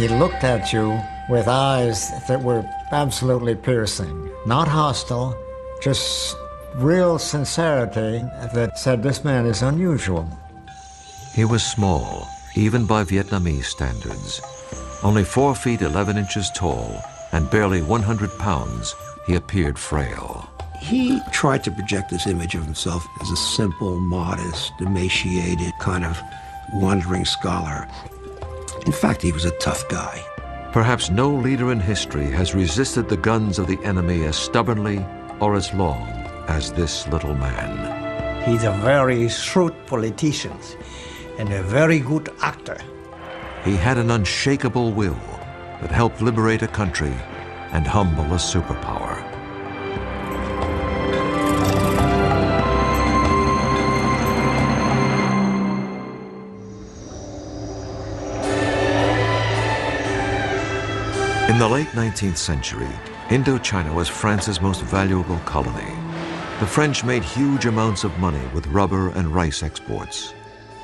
He looked at you with eyes that were absolutely piercing, not hostile, just real sincerity that said this man is unusual. He was small, even by Vietnamese standards. Only 4 feet 11 inches tall and barely 100 pounds, he appeared frail. He tried to project this image of himself as a simple, modest, emaciated, kind of wandering scholar. In fact, he was a tough guy. Perhaps no leader in history has resisted the guns of the enemy as stubbornly or as long as this little man. He's a very shrewd politician and a very good actor. He had an unshakable will that helped liberate a country and humble a superpower. In the late 19th century, Indochina was France's most valuable colony. The French made huge amounts of money with rubber and rice exports,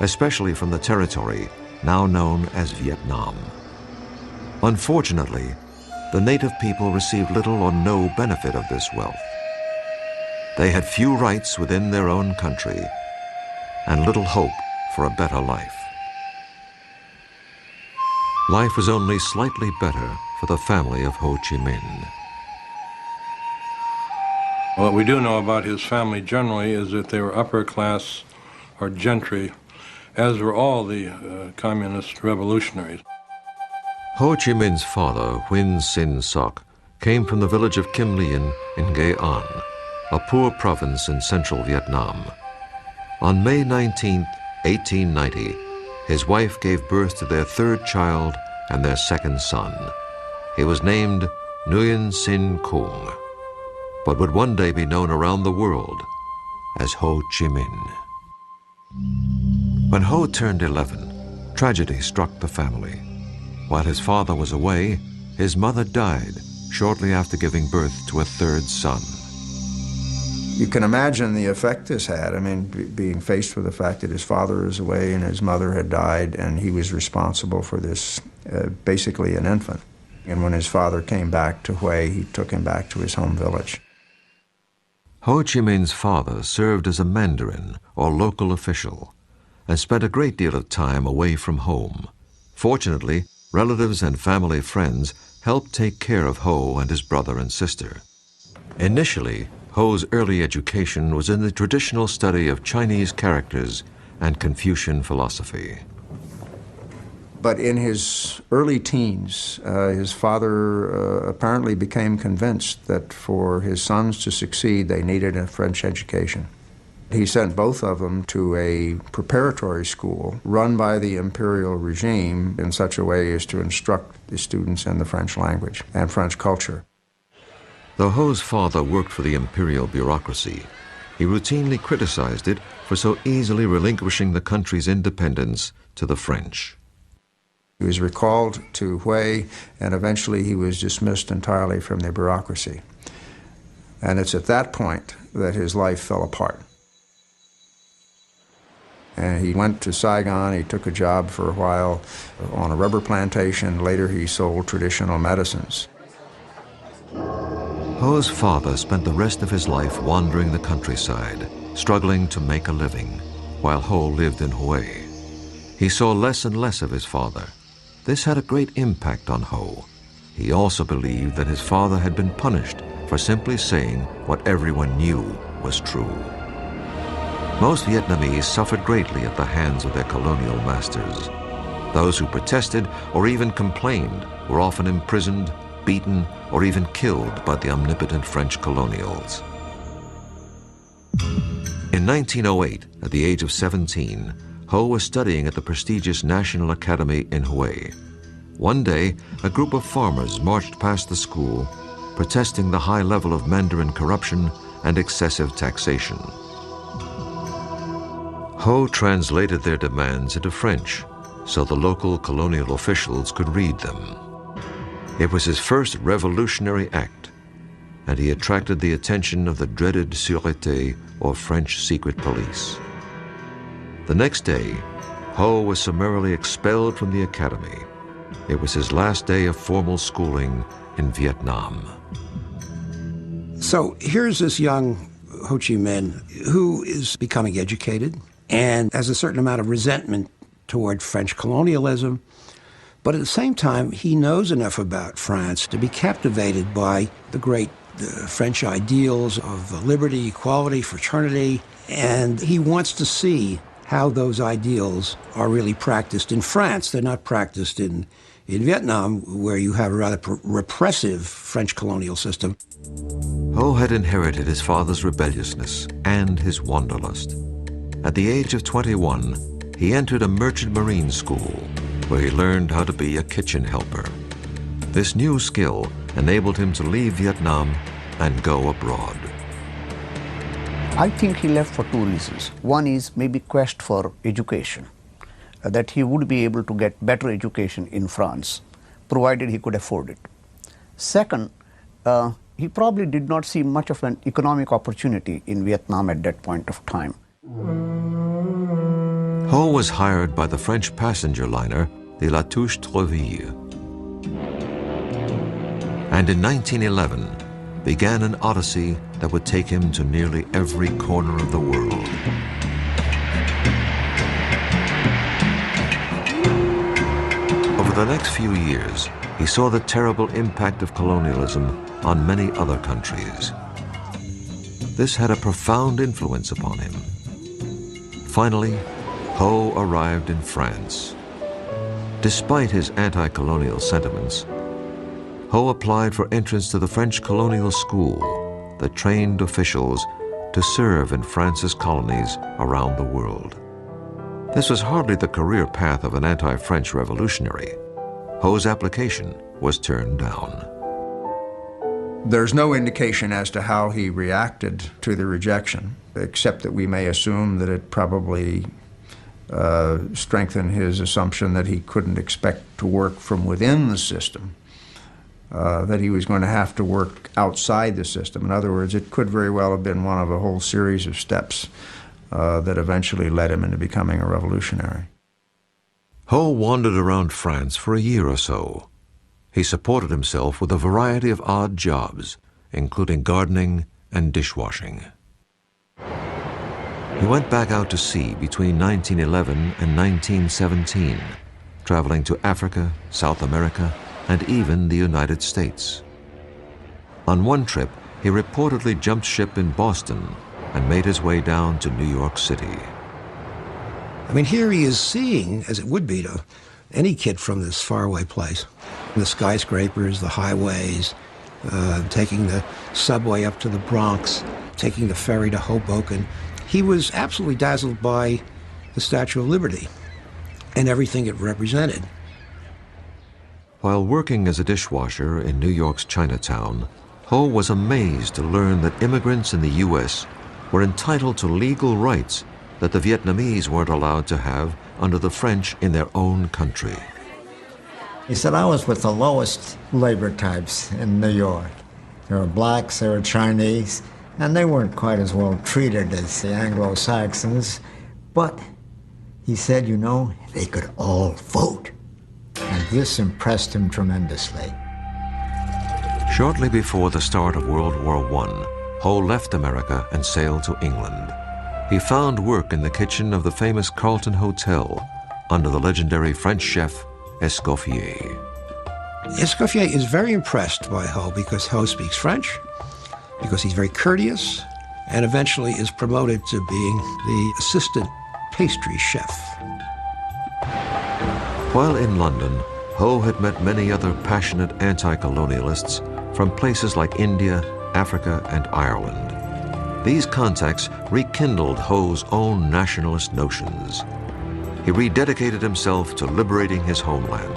especially from the territory now known as Vietnam. Unfortunately, the native people received little or no benefit of this wealth. They had few rights within their own country and little hope for a better life. Life was only slightly better for the family of Ho Chi Minh. What we do know about his family generally is that they were upper class or gentry, as were all the communist revolutionaries. Ho Chi Minh's father, Huynh Sinh Soc, came from the village of Kim Lien in Nghệ An, a poor province in central Vietnam. On May 19, 1890, his wife gave birth to their 3rd child and their 2nd son. He was named Nguyen Sinh Kung, but would one day be known around the world as Ho Chi Minh. When Ho turned 11, tragedy struck the family. While his father was away, his mother died shortly after giving birth to a 3rd son. You can imagine the effect this had. I mean, being faced with the fact that his father is away and his mother had died, and he was responsible for this, basically an infant. And when his father came back to Hue, he took him back to his home village. Ho Chi Minh's father served as a mandarin or local official and spent a great deal of time away from home. Fortunately, relatives and family friends helped take care of Ho and his brother and sister. Initially, Ho's early education was in the traditional study of Chinese characters and Confucian philosophy. But in his early teens, his father apparently became convinced that for his sons to succeed, they needed a French education. He sent both of them to a preparatory school run by the imperial regime in such a way as to instruct the students in the French language and French culture. Though Ho's father worked for the imperial bureaucracy, he routinely criticized it for so easily relinquishing the country's independence to the French. He was recalled to Hue, and eventually he was dismissed entirely from the bureaucracy. And it's at that point that his life fell apart. And he went to Saigon. He took a job for a while on a rubber plantation. Later he sold traditional medicines. Ho's father spent the rest of his life wandering the countryside, struggling to make a living, while Ho lived in Hue. He saw less and less of his father. This had a great impact on Ho. He also believed that his father had been punished for simply saying what everyone knew was true. Most Vietnamese suffered greatly at the hands of their colonial masters. Those who protested or even complained were often imprisoned, beaten, or even killed by the omnipotent French colonials. In 1908, at the age of 17, Ho was studying at the prestigious National Academy in Hue. One day, a group of farmers marched past the school, protesting the high level of Mandarin corruption and excessive taxation. Ho translated their demands into French so the local colonial officials could read them. It was his first revolutionary act, and he attracted the attention of the dreaded Sûreté, or French secret police. The next day, Ho was summarily expelled from the academy. It was his last day of formal schooling in Vietnam. So here's this young Ho Chi Minh who is becoming educated and has a certain amount of resentment toward French colonialism. But at the same time, he knows enough about France to be captivated by the great French ideals of liberty, equality, fraternity, and he wants to see how those ideals are really practiced in France. They're not practiced in Vietnam, where you have a rather repressive French colonial system. Ho had inherited his father's rebelliousness and his wanderlust. At the age of 21, he entered a merchant marine school where he learned how to be a kitchen helper. This new skill enabled him to leave Vietnam and go abroad. I think he left for two reasons. One is maybe quest for education, that he would be able to get better education in France, provided he could afford it. Second, he probably did not see much of an economic opportunity in Vietnam at that point of time. Ho was hired by the French passenger liner, the La Touche-Treville. And in 1911, began an odyssey that would take him to nearly every corner of the world. Over the next few years, he saw the terrible impact of colonialism on many other countries. This had a profound influence upon him. Finally, Ho arrived in France. Despite his anti-colonial sentiments, Ho applied for entrance to the French colonial school that trained officials to serve in France's colonies around the world. This was hardly the career path of an anti-French revolutionary. Ho's application was turned down. There's no indication as to how he reacted to the rejection, except that we may assume that it probably strengthened his assumption that he couldn't expect to work from within the system, that he was going to have to work outside the system. In other words, it could very well have been one of a whole series of steps that eventually led him into becoming a revolutionary. Ho wandered around France for a year or so. He supported himself with a variety of odd jobs, including gardening and dishwashing. He went back out to sea between 1911 and 1917, traveling to Africa, South America, and even the United States. On one trip, he reportedly jumped ship in Boston and made his way down to New York City. I mean, here he is seeing, as it would be to any kid from this faraway place, the skyscrapers, the highways, taking the subway up to the Bronx, taking the ferry to Hoboken. He was absolutely dazzled by the Statue of Liberty and everything it represented. While working as a dishwasher in New York's Chinatown, Ho was amazed to learn that immigrants in the U.S. were entitled to legal rights that the Vietnamese weren't allowed to have under the French in their own country. He said, I was with the lowest labor types in New York. There were blacks, there were Chinese, and they weren't quite as well treated as the Anglo-Saxons. But he said, you know, they could all vote. And this impressed him tremendously. Shortly before the start of World War I, Ho left America and sailed to England. He found work in the kitchen of the famous Carlton Hotel under the legendary French chef Escoffier. Escoffier is very impressed by Ho because Ho speaks French, because he's very courteous, and eventually is promoted to being the assistant pastry chef. While in London, Ho had met many other passionate anti-colonialists from places like India, Africa, and Ireland. These contacts rekindled Ho's own nationalist notions. He rededicated himself to liberating his homeland.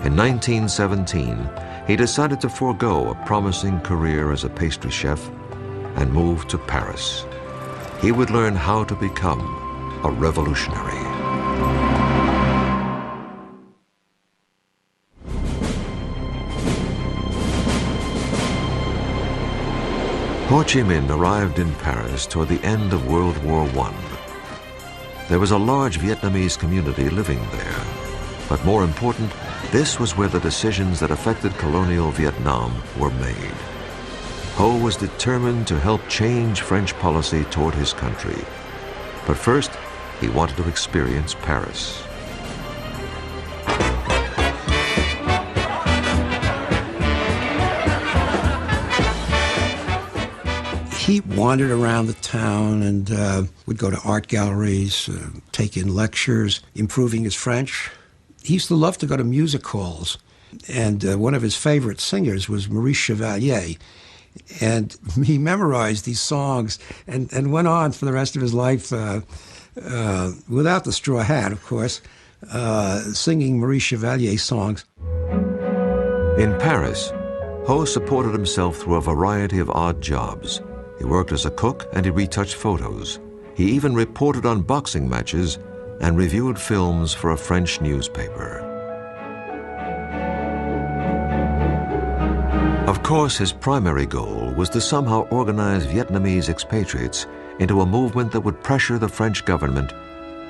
In 1917, he decided to forego a promising career as a pastry chef and moved to Paris. He would learn how to become a revolutionary. Ho Chi Minh arrived in Paris toward the end of World War I. There was a large Vietnamese community living there, but more important, This was where the decisions that affected colonial Vietnam were made. Ho was determined to help change French policy toward his country. But first, he wanted to experience Paris. He wandered around the town and would go to art galleries, take in lectures, improving his French. He used to love to go to music halls, and one of his favorite singers was Maurice Chevalier. And he memorized these songs and went on for the rest of his life, without the straw hat, of course, singing Maurice Chevalier songs. In Paris, Ho supported himself through a variety of odd jobs. He worked as a cook and he retouched photos. He even reported on boxing matches and reviewed films for a French newspaper. Of course, his primary goal was to somehow organize Vietnamese expatriates into a movement that would pressure the French government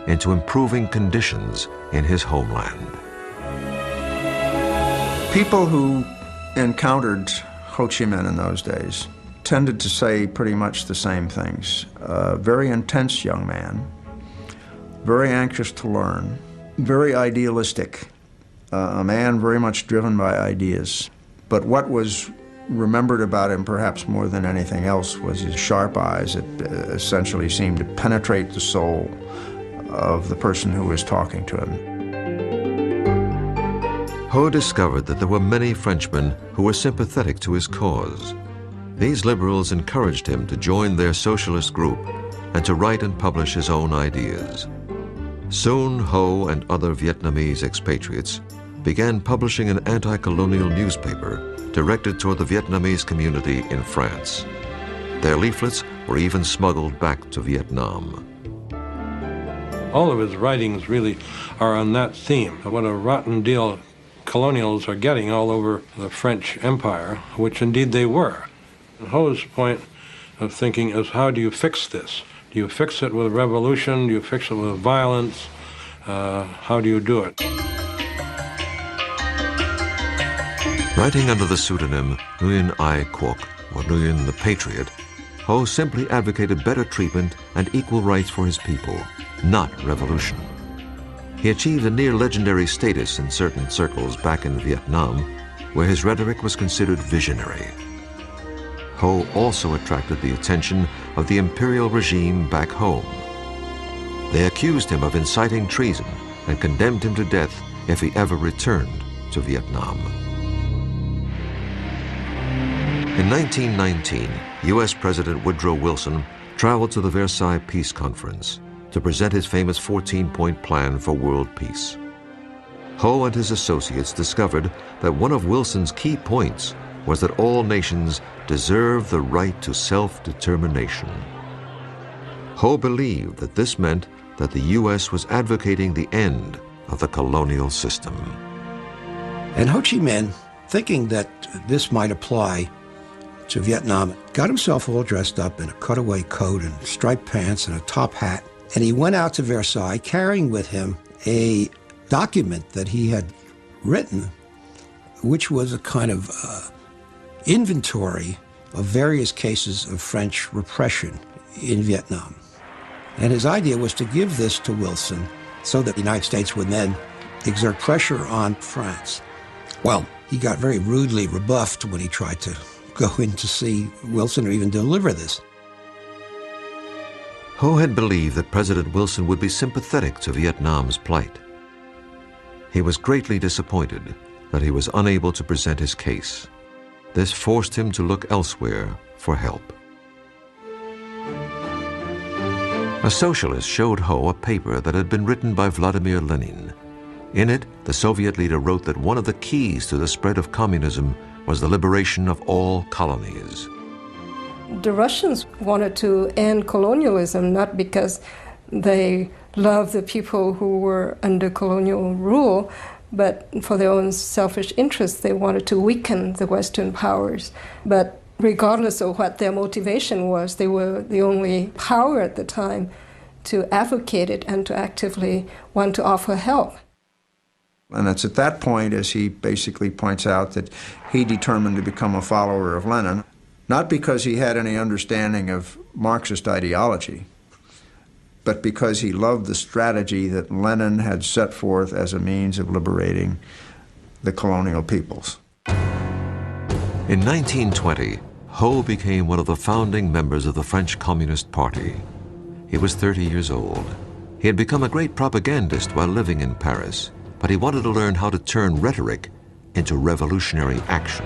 into improving conditions in his homeland. People who encountered Ho Chi Minh in those days tended to say pretty much the same things. Very intense young man, very anxious to learn, very idealistic, a man very much driven by ideas. But what was remembered about him perhaps more than anything else was his sharp eyes that essentially seemed to penetrate the soul of the person who was talking to him. Ho discovered that there were many Frenchmen who were sympathetic to his cause. These liberals encouraged him to join their socialist group and to write and publish his own ideas. Soon, Ho and other Vietnamese expatriates began publishing an anti-colonial newspaper directed toward the Vietnamese community in France. Their leaflets were even smuggled back to Vietnam. All of his writings really are on that theme, what a rotten deal colonials are getting all over the French Empire, which indeed they were. And Ho's point of thinking is, how do you fix this? Do you fix it with revolution? Do you fix it with violence? How do you do it? Writing under the pseudonym Nguyen Ai Quoc, or Nguyen the Patriot, Ho simply advocated better treatment and equal rights for his people, not revolution. He achieved a near-legendary status in certain circles back in Vietnam, where his rhetoric was considered visionary. Ho also attracted the attention of the imperial regime back home. They accused him of inciting treason and condemned him to death if he ever returned to Vietnam. In 1919, U.S. President Woodrow Wilson traveled to the Versailles Peace Conference to present his famous 14-point plan for world peace. Ho and his associates discovered that one of Wilson's key points was that all nations deserve the right to self-determination. Ho believed that this meant that the U.S. was advocating the end of the colonial system. And Ho Chi Minh, thinking that this might apply to Vietnam, got himself all dressed up in a cutaway coat and striped pants and a top hat. And he went out to Versailles carrying with him a document that he had written, which was a kind of inventory of various cases of French repression in Vietnam. And his idea was to give this to Wilson so that the United States would then exert pressure on France. Well, he got very rudely rebuffed when he tried to go in to see Wilson or even deliver this. Ho had believed that President Wilson would be sympathetic to Vietnam's plight. He was greatly disappointed that he was unable to present his case. This forced him to look elsewhere for help. A socialist showed Ho a paper that had been written by Vladimir Lenin. In it, the Soviet leader wrote that one of the keys to the spread of communism was the liberation of all colonies. The Russians wanted to end colonialism not because they loved the people who were under colonial rule, but for their own selfish interests. They wanted to weaken the Western powers. But regardless of what their motivation was, they were the only power at the time to advocate it and to actively want to offer help. And it's at that point, as he basically points out, that he determined to become a follower of Lenin, not because he had any understanding of Marxist ideology, but because he loved the strategy that Lenin had set forth as a means of liberating the colonial peoples. In 1920, Ho became one of the founding members of the French Communist Party. He was 30 years old. He had become a great propagandist while living in Paris, but he wanted to learn how to turn rhetoric into revolutionary action.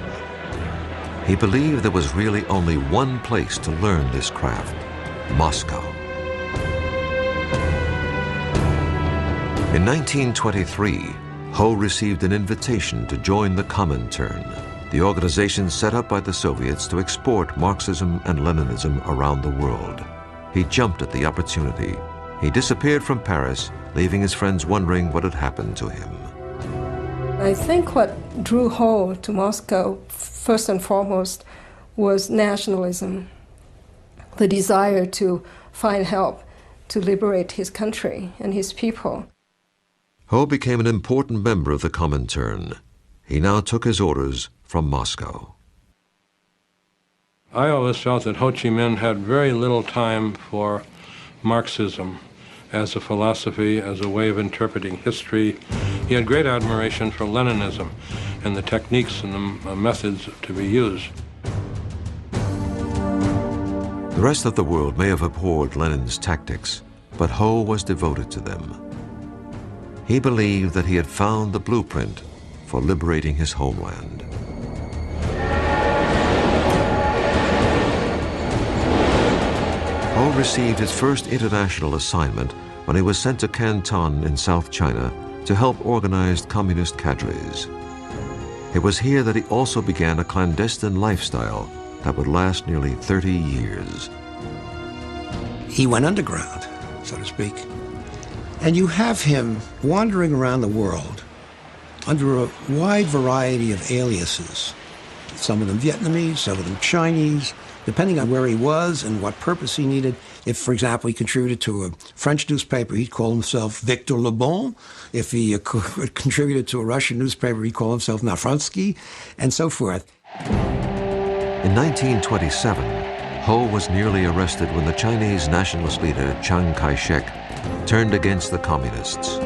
He believed there was really only one place to learn this craft: Moscow. In 1923, Ho received an invitation to join the Comintern, the organization set up by the Soviets to export Marxism and Leninism around the world. He jumped at the opportunity. He disappeared from Paris, leaving his friends wondering what had happened to him. I think what drew Ho to Moscow, first and foremost, was nationalism, the desire to find help to liberate his country and his people. Ho became an important member of the Comintern. He now took his orders from Moscow. I always felt that Ho Chi Minh had very little time for Marxism as a philosophy, as a way of interpreting history. He had great admiration for Leninism and the techniques and the methods to be used. The rest of the world may have abhorred Lenin's tactics, but Ho was devoted to them. He believed that he had found the blueprint for liberating his homeland. Ho received his first international assignment when he was sent to Canton in South China to help organize communist cadres. It was here that he also began a clandestine lifestyle that would last nearly 30 years. He went underground, so to speak. And you have him wandering around the world under a wide variety of aliases. Some of them Vietnamese, some of them Chinese, depending on where he was and what purpose he needed. If, for example, he contributed to a French newspaper, he'd call himself Victor Le Bon. If he contributed to a Russian newspaper, he'd call himself Nafransky, and so forth. In 1927, Ho was nearly arrested when the Chinese nationalist leader Chiang Kai-shek turned against the communists.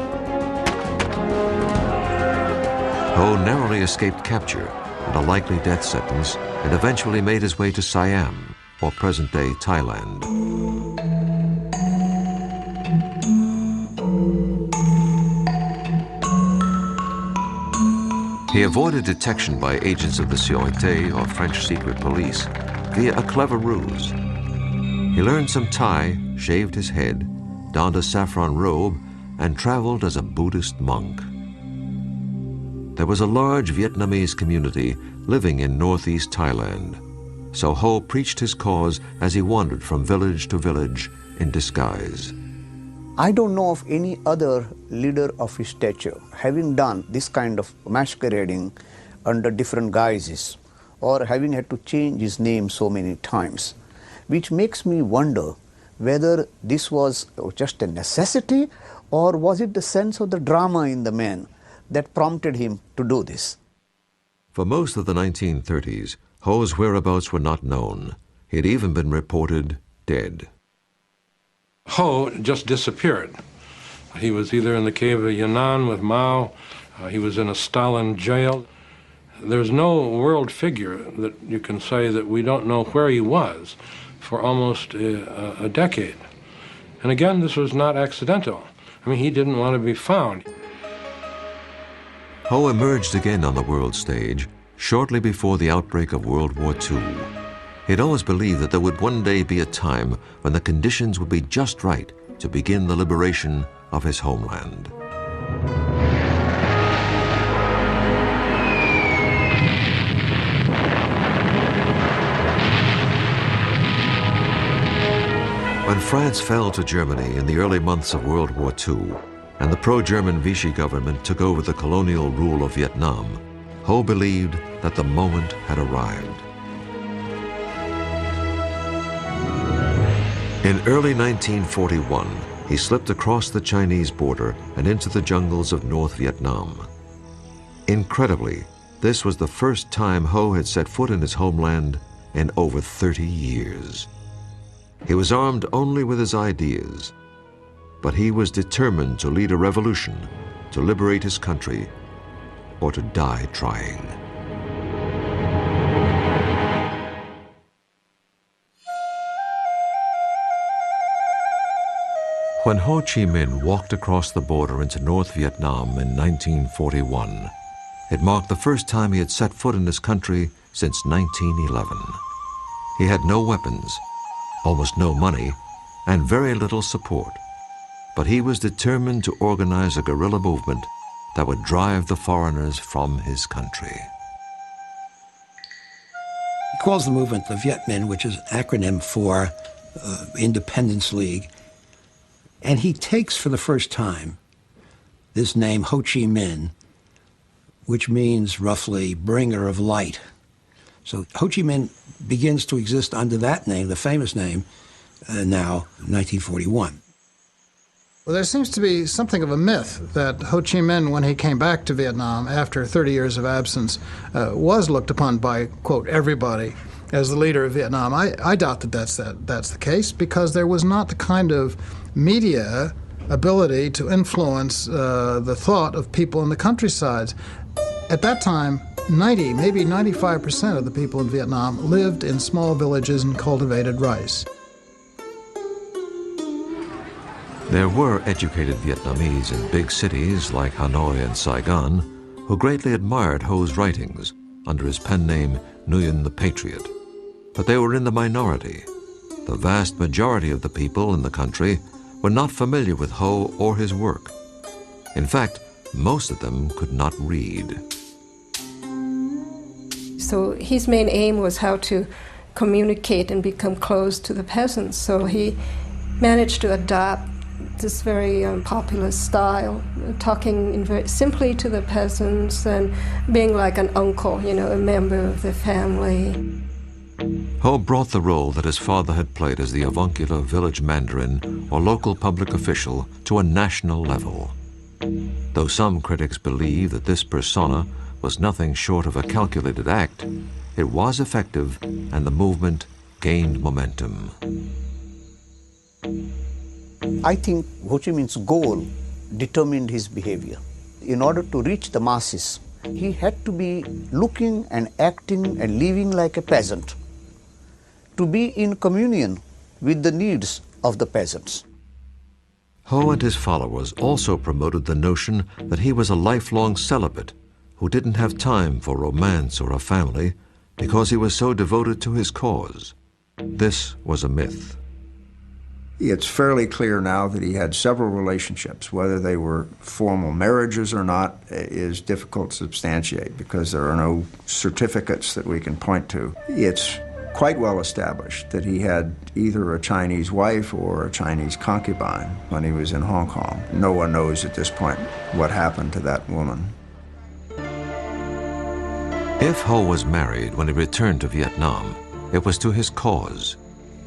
Ho narrowly escaped capture and a likely death sentence, and eventually made his way to Siam, or present-day Thailand. He avoided detection by agents of the Sûreté or French secret police via a clever ruse. He learned some Thai, shaved his head, donned a saffron robe, and traveled as a Buddhist monk. There was a large Vietnamese community living in northeast Thailand, so Ho preached his cause as he wandered from village to village in disguise. I don't know of any other leader of his stature having done this kind of masquerading under different guises or having had to change his name so many times, which makes me wonder whether this was just a necessity or was it the sense of the drama in the man that prompted him to do this. For most of the 1930s, Ho's whereabouts were not known. He had even been reported dead. Ho just disappeared. He was either in the cave of Yan'an with Mao, he was in a Stalin jail. There's no world figure that you can say that we don't know where he was for almost a decade. And again, this was not accidental. I mean, he didn't want to be found. Ho emerged again on the world stage shortly before the outbreak of World War II. He'd always believed that there would one day be a time when the conditions would be just right to begin the liberation of his homeland. When France fell to Germany in the early months of World War II, and the pro-German Vichy government took over the colonial rule of Vietnam, Ho believed that the moment had arrived. In early 1941, he slipped across the Chinese border and into the jungles of North Vietnam. Incredibly, this was the first time Ho had set foot in his homeland in over 30 years. He was armed only with his ideas, but he was determined to lead a revolution, to liberate his country, or to die trying. When Ho Chi Minh walked across the border into North Vietnam in 1941, it marked the first time he had set foot in his country since 1911. He had no weapons, almost no money, and very little support. But he was determined to organize a guerrilla movement that would drive the foreigners from his country. He calls the movement the Viet Minh, which is an acronym for Independence League. And he takes for the first time this name Ho Chi Minh, which means roughly bringer of light. So Ho Chi Minh begins to exist under that name, the famous name, now 1941. Well, there seems to be something of a myth that Ho Chi Minh, when he came back to Vietnam after 30 years of absence, was looked upon by, quote, everybody as the leader of Vietnam. I doubt that that's the case, because there was not the kind of media ability to influence the thought of people in the countryside. At that time, 90, maybe 95% of the people in Vietnam lived in small villages and cultivated rice. There were educated Vietnamese in big cities like Hanoi and Saigon who greatly admired Ho's writings under his pen name Nguyen the Patriot. But they were in the minority. The vast majority of the people in the country were not familiar with Ho or his work. In fact, most of them could not read. So his main aim was how to communicate and become close to the peasants. So he managed to adopt this very popular style, talking very simply to the peasants and being like an uncle, a member of the family. Ho brought the role that his father had played as the avuncular village mandarin or local public official to a national level. Though some critics believe that this persona was nothing short of a calculated act, it was effective and the movement gained momentum. I think Ho Chi Minh's goal determined his behavior. In order to reach the masses, he had to be looking and acting and living like a peasant, to be in communion with the needs of the peasants. Ho and his followers also promoted the notion that he was a lifelong celibate who didn't have time for romance or a family because he was so devoted to his cause. This was a myth. It's fairly clear now that he had several relationships. Whether they were formal marriages or not is difficult to substantiate because there are no certificates that we can point to. It's quite well established that he had either a Chinese wife or a Chinese concubine when he was in Hong Kong. No one knows at this point what happened to that woman. If Ho was married when he returned to Vietnam, it was to his cause.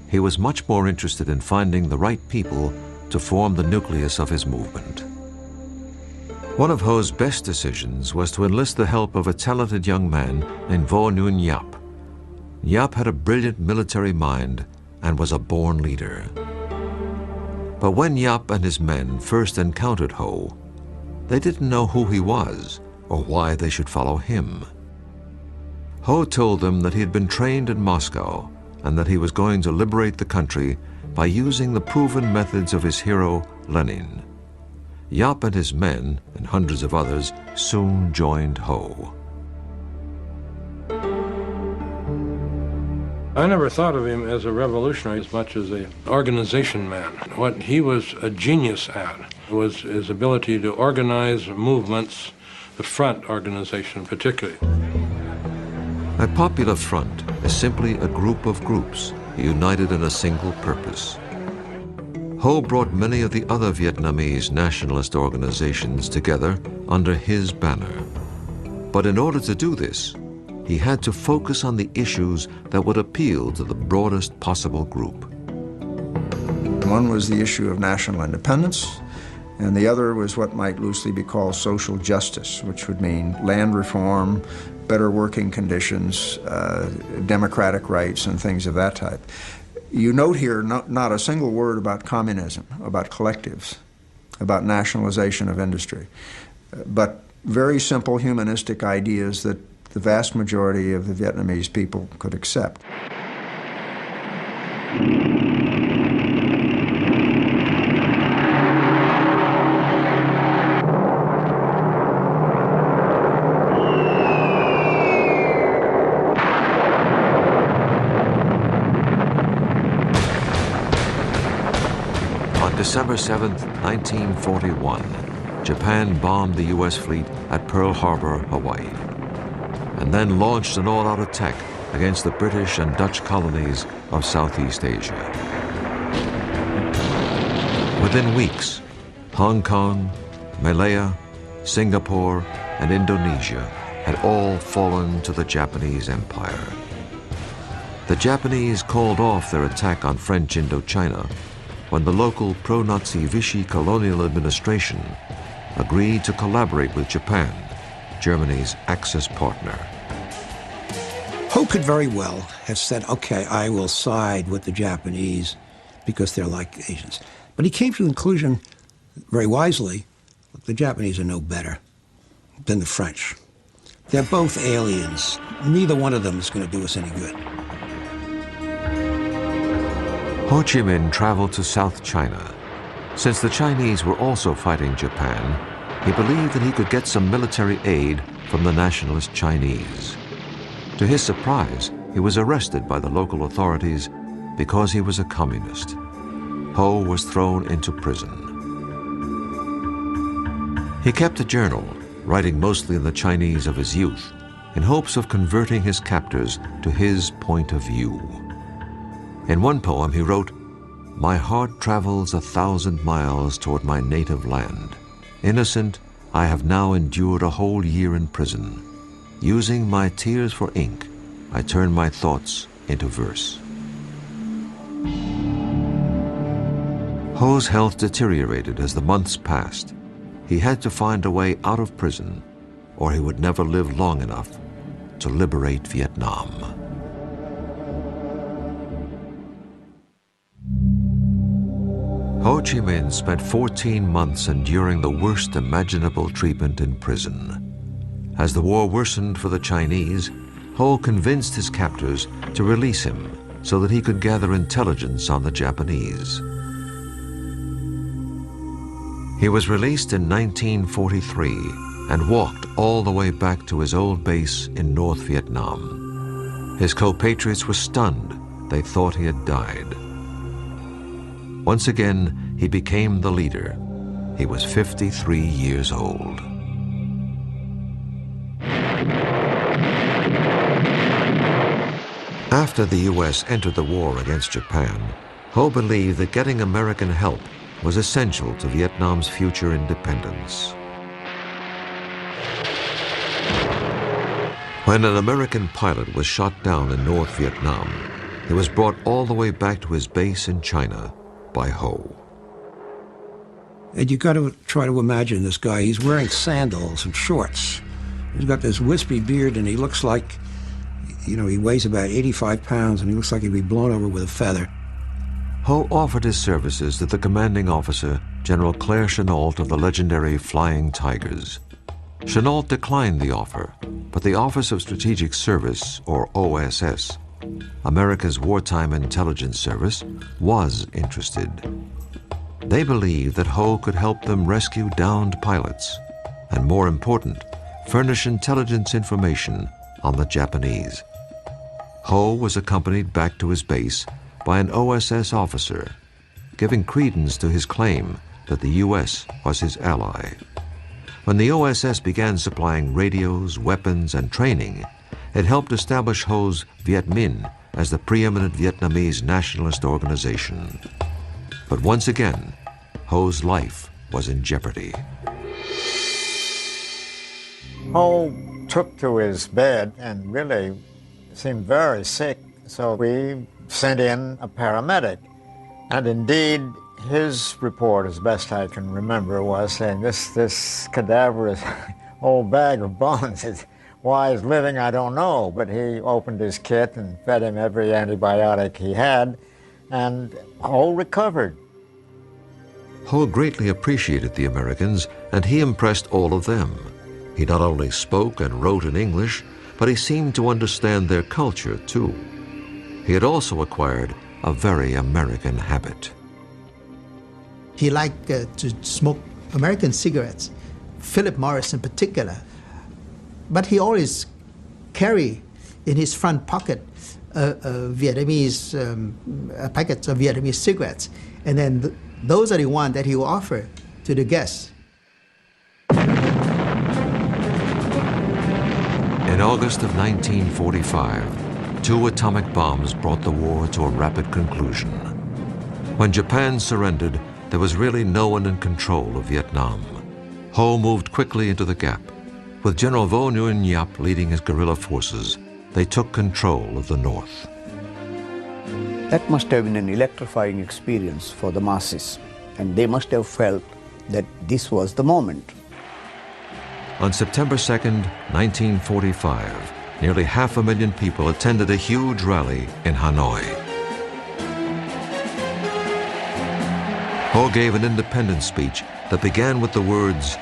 He was much more interested in finding the right people to form the nucleus of his movement. One of Ho's best decisions was to enlist the help of a talented young man named Vo Nguyen Giap. Giap had a brilliant military mind and was a born leader. But when Giap and his men first encountered Ho, they didn't know who he was or why they should follow him. Ho told them that he had been trained in Moscow and that he was going to liberate the country by using the proven methods of his hero, Lenin. Giap and his men, and hundreds of others, soon joined Ho. I never thought of him as a revolutionary as much as an organization man. What he was a genius at was his ability to organize movements, the front organization particularly. A popular front is simply a group of groups united in a single purpose. Ho brought many of the other Vietnamese nationalist organizations together under his banner. But in order to do this, he had to focus on the issues that would appeal to the broadest possible group. One was the issue of national independence, and the other was what might loosely be called social justice, which would mean land reform, better working conditions, democratic rights, and things of that type. You note here not a single word about communism, about collectives, about nationalization of industry, but very simple humanistic ideas that the vast majority of the Vietnamese people could accept. On December 7, 1941, Japan bombed the U.S. fleet at Pearl Harbor, Hawaii, and then launched an all-out attack against the British and Dutch colonies of Southeast Asia. Within weeks, Hong Kong, Malaya, Singapore, and Indonesia had all fallen to the Japanese Empire. The Japanese called off their attack on French Indochina when the local pro-Nazi Vichy colonial administration agreed to collaborate with Japan, Germany's Axis partner. Ho could very well have said, okay, I will side with the Japanese because they're like Asians. But he came to the conclusion, very wisely, the Japanese are no better than the French. They're both aliens. Neither one of them is going to do us any good. Ho Chi Minh traveled to South China. Since the Chinese were also fighting Japan, he believed that he could get some military aid from the nationalist Chinese. To his surprise, he was arrested by the local authorities because he was a communist. Ho was thrown into prison. He kept a journal, writing mostly in the Chinese of his youth, in hopes of converting his captors to his point of view. In one poem he wrote, "My heart travels 1,000 miles toward my native land. Innocent, I have now endured a whole year in prison. Using my tears for ink, I turn my thoughts into verse." Ho's health deteriorated as the months passed. He had to find a way out of prison, or he would never live long enough to liberate Vietnam. Ho Chi Minh spent 14 months enduring the worst imaginable treatment in prison. As the war worsened for the Chinese, Ho convinced his captors to release him so that he could gather intelligence on the Japanese. He was released in 1943 and walked all the way back to his old base in North Vietnam. His compatriots were stunned. They thought he had died. Once again, he became the leader. He was 53 years old. After the U.S. entered the war against Japan, Ho believed that getting American help was essential to Vietnam's future independence. When an American pilot was shot down in North Vietnam, he was brought all the way back to his base in China by Ho. And you got to try to imagine this guy. He's wearing sandals and shorts. He's got this wispy beard, and he looks like, you know, he weighs about 85 pounds, and he looks like he'd be blown over with a feather. Ho offered his services to the commanding officer, General Claire Chennault of the legendary Flying Tigers. Chennault declined the offer, but the Office of Strategic Service, or OSS, America's wartime intelligence service, was interested. They believed that Ho could help them rescue downed pilots, and more important, furnish intelligence information on the Japanese. Ho was accompanied back to his base by an OSS officer, giving credence to his claim that the U.S. was his ally. When the OSS began supplying radios, weapons, and training, it helped establish Ho's Viet Minh as the preeminent Vietnamese nationalist organization. But once again, Ho's life was in jeopardy. Ho took to his bed and really seemed very sick, so we sent in a paramedic. And indeed, His report, as best I can remember, was saying this cadaverous old bag of bones is why he's living, I don't know. But he opened his kit and fed him every antibiotic he had, and Ho recovered. Ho greatly appreciated the Americans, and he impressed all of them. He not only spoke and wrote in English, but he seemed to understand their culture too. He had also acquired a very American habit. He liked to smoke American cigarettes, Philip Morris in particular. But he always carried in his front pocket Vietnamese packets of Vietnamese cigarettes. And then those are the ones that he will offer to the guests. In August of 1945, 2 atomic bombs brought the war to a rapid conclusion. When Japan surrendered, there was really no one in control of Vietnam. Ho moved quickly into the gap. With General Vo Nguyen Giap leading his guerrilla forces, they took control of the north. That must have been an electrifying experience for the masses, and they must have felt that this was the moment. On September 2nd, 1945, nearly 500,000 people attended a huge rally in Hanoi. Ho gave an independence speech that began with the words,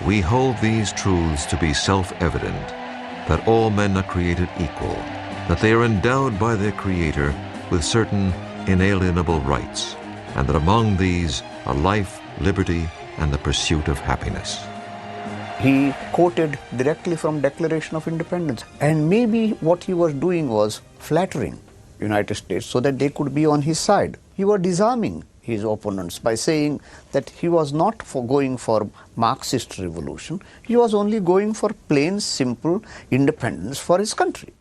"We hold these truths to be self-evident, that all men are created equal, that they are endowed by their Creator with certain inalienable rights, and that among these are life, liberty, and the pursuit of happiness." He quoted directly from Declaration of Independence, and maybe what he was doing was flattering United States so that they could be on his side. He was disarming his opponents by saying that he was not going for Marxist revolution, he was only going for plain, simple independence for his country.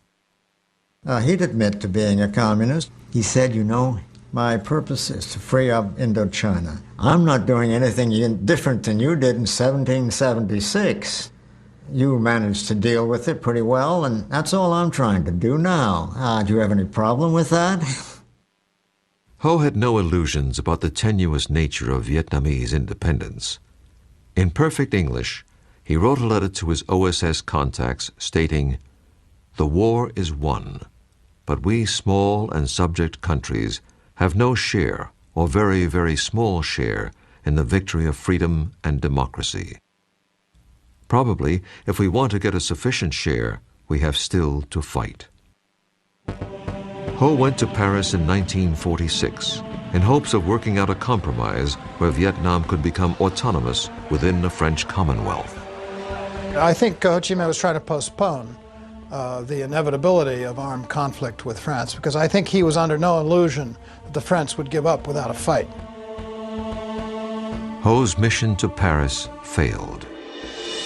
He'd admit to being a communist. He said, you know, my purpose is to free up Indochina. I'm not doing anything different than you did in 1776. You managed to deal with it pretty well, and that's all I'm trying to do now. Do you have any problem with that? Ho had no illusions about the tenuous nature of Vietnamese independence. In perfect English, he wrote a letter to his OSS contacts stating, "The war is won, but we small and subject countries have no share, or very, very small share, in the victory of freedom and democracy. Probably, if we want to get a sufficient share, we have still to fight." Ho went to Paris in 1946 in hopes of working out a compromise where Vietnam could become autonomous within the French Commonwealth. I think Ho Chi Minh was trying to postpone the inevitability of armed conflict with France, because I think he was under no illusion that the French would give up without a fight. Ho's mission to Paris failed.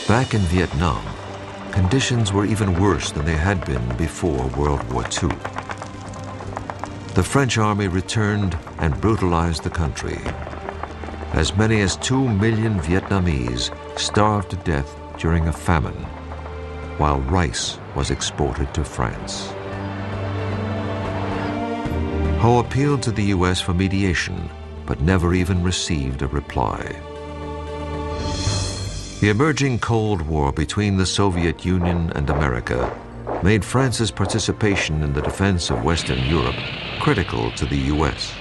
Back in Vietnam, conditions were even worse than they had been before World War II. The French army returned and brutalized the country. As many as 2 million Vietnamese starved to death during a famine, while rice was exported to France. Ho appealed to the U.S. for mediation, but never even received a reply. The emerging Cold War between the Soviet Union and America made France's participation in the defense of Western Europe critical to the U.S.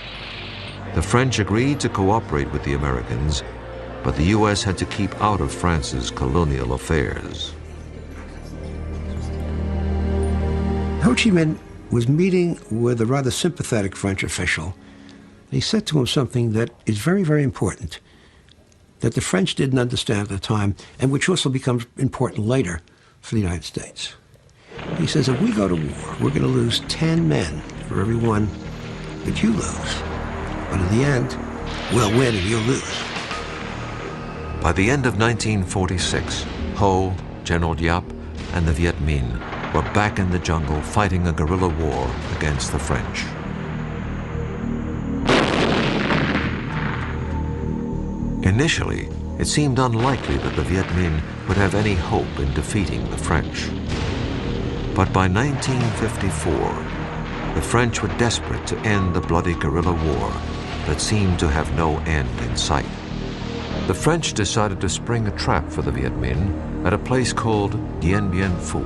The French agreed to cooperate with the Americans, but the U.S. had to keep out of France's colonial affairs. Ho Chi Minh was meeting with a rather sympathetic French official, and he said to him something that is very, very important, that the French didn't understand at the time, and which also becomes important later for the United States. He says, if we go to war, we're going to lose 10 men for every one that you lose. But in the end, we'll win and you'll lose. By the end of 1946, Ho, General Giap, and the Viet Minh were back in the jungle fighting a guerrilla war against the French. Initially, it seemed unlikely that the Viet Minh would have any hope in defeating the French. But by 1954, the French were desperate to end the bloody guerrilla war that seemed to have no end in sight. The French decided to spring a trap for the Viet Minh at a place called Dien Bien Phu.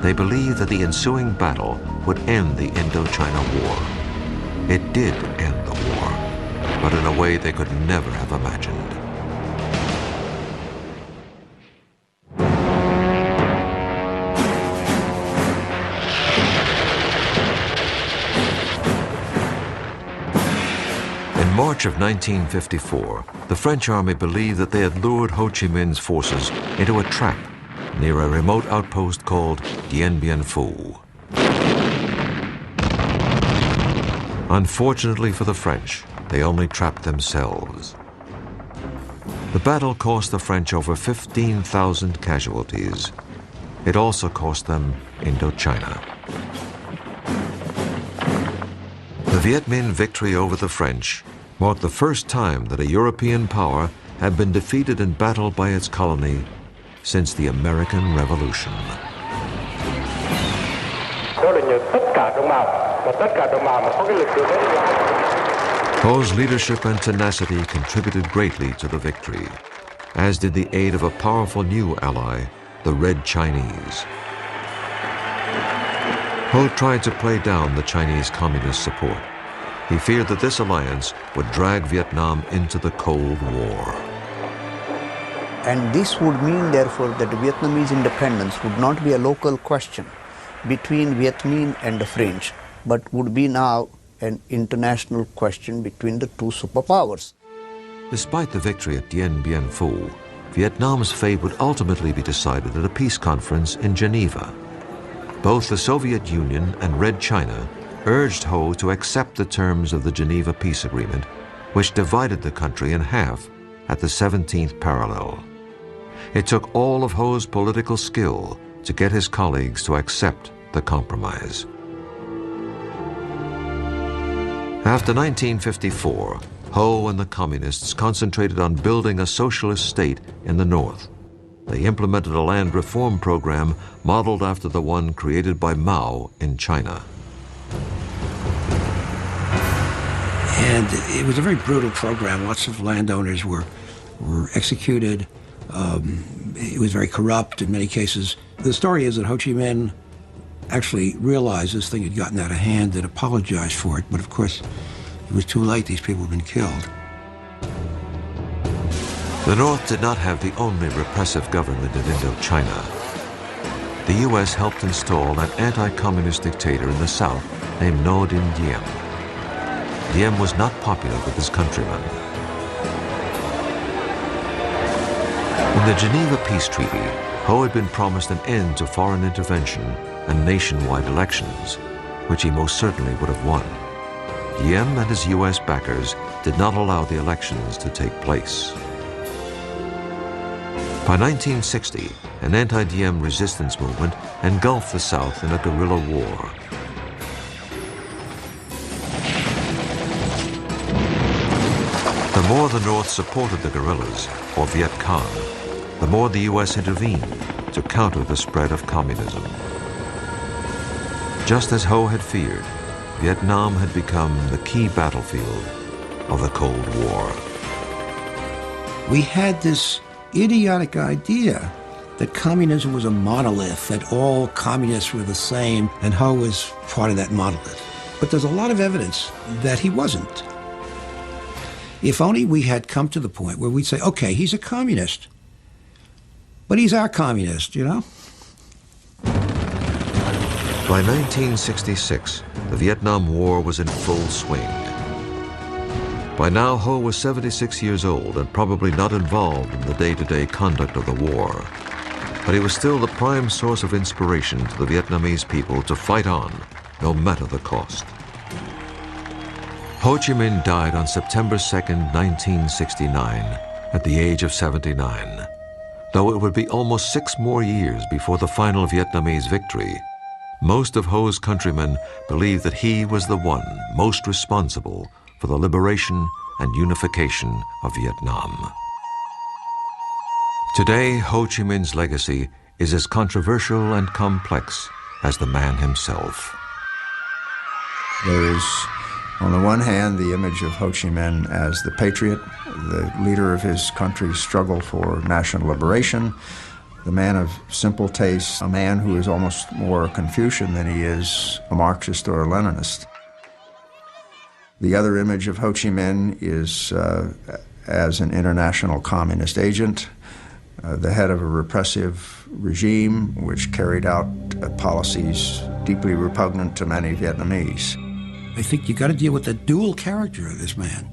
They believed that the ensuing battle would end the Indochina War. It did end the war, but in a way they could never have imagined. In March of 1954, the French army believed that they had lured Ho Chi Minh's forces into a trap near a remote outpost called Dien Bien Phu. Unfortunately for the French, they only trapped themselves. The battle cost the French over 15,000 casualties. It also cost them Indochina. The Viet Minh victory over the French marked the first time that a European power had been defeated in battle by its colony since the American Revolution. Ho's leadership and tenacity contributed greatly to the victory, as did the aid of a powerful new ally, the Red Chinese. Ho tried to play down the Chinese Communist support. He feared that this alliance would drag Vietnam into the Cold War. And this would mean, therefore, that Vietnamese independence would not be a local question between Viet Minh and the French, but would be now an international question between the two superpowers. Despite the victory at Dien Bien Phu, Vietnam's fate would ultimately be decided at a peace conference in Geneva. Both the Soviet Union and Red China urged Ho to accept the terms of the Geneva Peace Agreement, which divided the country in half at the 17th parallel. It took all of Ho's political skill to get his colleagues to accept the compromise. After 1954, Ho and the Communists concentrated on building a socialist state in the North. They implemented a land reform program modeled after the one created by Mao in China. And it was a very brutal program. Lots of landowners were executed. It was very corrupt in many cases. The story is that Ho Chi Minh actually realized this thing had gotten out of hand and apologized for it, but of course it was too late. These people had been killed. The North did not have the only repressive government in Indochina. The U.S. helped install an anti-communist dictator in the South named Ngo Dinh Diem. Diem was not popular with his countrymen. In the Geneva Peace Treaty, Ho had been promised an end to foreign intervention and nationwide elections, which he most certainly would have won. Diem and his U.S. backers did not allow the elections to take place. By 1960, an anti-Diem resistance movement engulfed the South in a guerrilla war. The more the North supported the guerrillas, or Viet Cong, the more the U.S. intervened to counter the spread of communism. Just as Ho had feared, Vietnam had become the key battlefield of the Cold War. We had this idiotic idea that communism was a monolith, that all communists were the same, and Ho was part of that monolith. But there's a lot of evidence that he wasn't. If only we had come to the point where we'd say, okay, he's a communist, but he's our communist, you know? By 1966, the Vietnam War was in full swing. By now, Ho was 76 years old and probably not involved in the day-to-day conduct of the war. But he was still the prime source of inspiration to the Vietnamese people to fight on, no matter the cost. Ho Chi Minh died on September 2nd, 1969, at the age of 79. Though it would be almost 6 more years before the final Vietnamese victory, most of Ho's countrymen believed that he was the one most responsible for the liberation and unification of Vietnam. Today, Ho Chi Minh's legacy is as controversial and complex as the man himself. There's On the one hand, the image of Ho Chi Minh as the patriot, the leader of his country's struggle for national liberation, the man of simple tastes, a man who is almost more a Confucian than he is a Marxist or a Leninist. The other image of Ho Chi Minh is as an international communist agent, the head of a repressive regime which carried out policies deeply repugnant to many Vietnamese. I think you got to deal with the dual character of this man.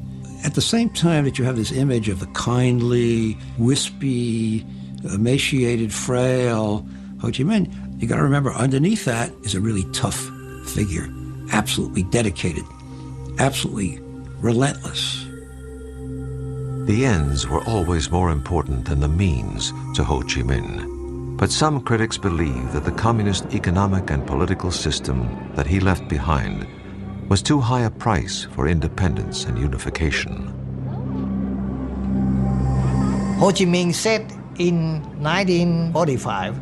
At the same time that you have this image of the kindly, wispy, emaciated, frail Ho Chi Minh, you got to remember underneath that is a really tough figure, absolutely dedicated, absolutely relentless. The ends were always more important than the means to Ho Chi Minh. But some critics believe that the communist economic and political system that he left behind was too high a price for independence and unification. Ho Chi Minh said in 1945,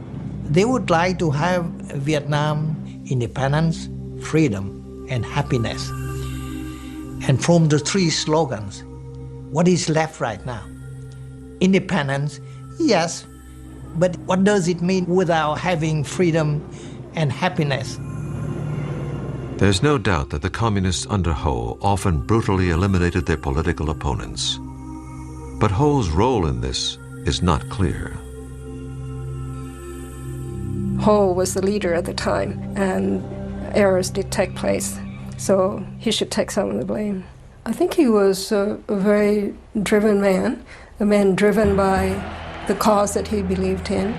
they would like to have Vietnam independence, freedom, and happiness. And from the three slogans, what is left right now? Independence, yes, but what does it mean without having freedom and happiness? There's no doubt that the communists under Ho often brutally eliminated their political opponents. But Ho's role in this is not clear. Ho was the leader at the time, and errors did take place, so he should take some of the blame. I think he was a very driven man, a man driven by the cause that he believed in.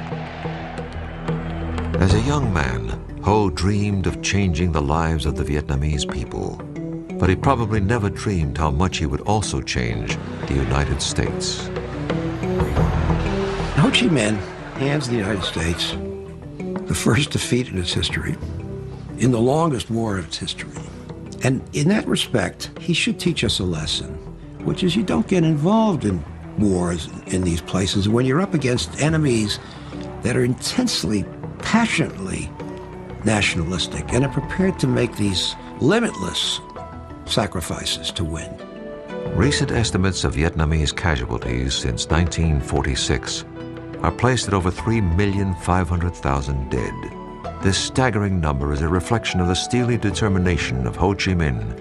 As a young man, Ho dreamed of changing the lives of the Vietnamese people, but he probably never dreamed how much he would also change the United States. Ho Chi Minh hands the United States the first defeat in its history, in the longest war of its history. And in that respect, he should teach us a lesson, which is you don't get involved in wars in these places when you're up against enemies that are intensely, passionately nationalistic and are prepared to make these limitless sacrifices to win. Recent estimates of Vietnamese casualties since 1946 are placed at over 3,500,000 dead. This staggering number is a reflection of the steely determination of Ho Chi Minh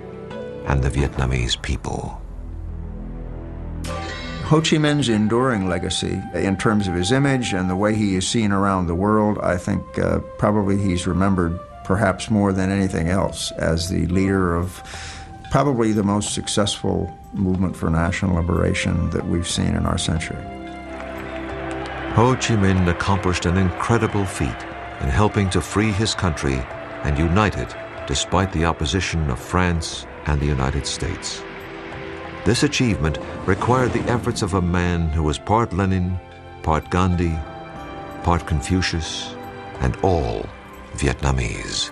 and the Vietnamese people. Ho Chi Minh's enduring legacy in terms of his image and the way he is seen around the world, I think probably he's remembered perhaps more than anything else as the leader of probably the most successful movement for national liberation that we've seen in our century. Ho Chi Minh accomplished an incredible feat in helping to free his country and unite it despite the opposition of France and the United States. This achievement required the efforts of a man who was part Lenin, part Gandhi, part Confucius, and all Vietnamese.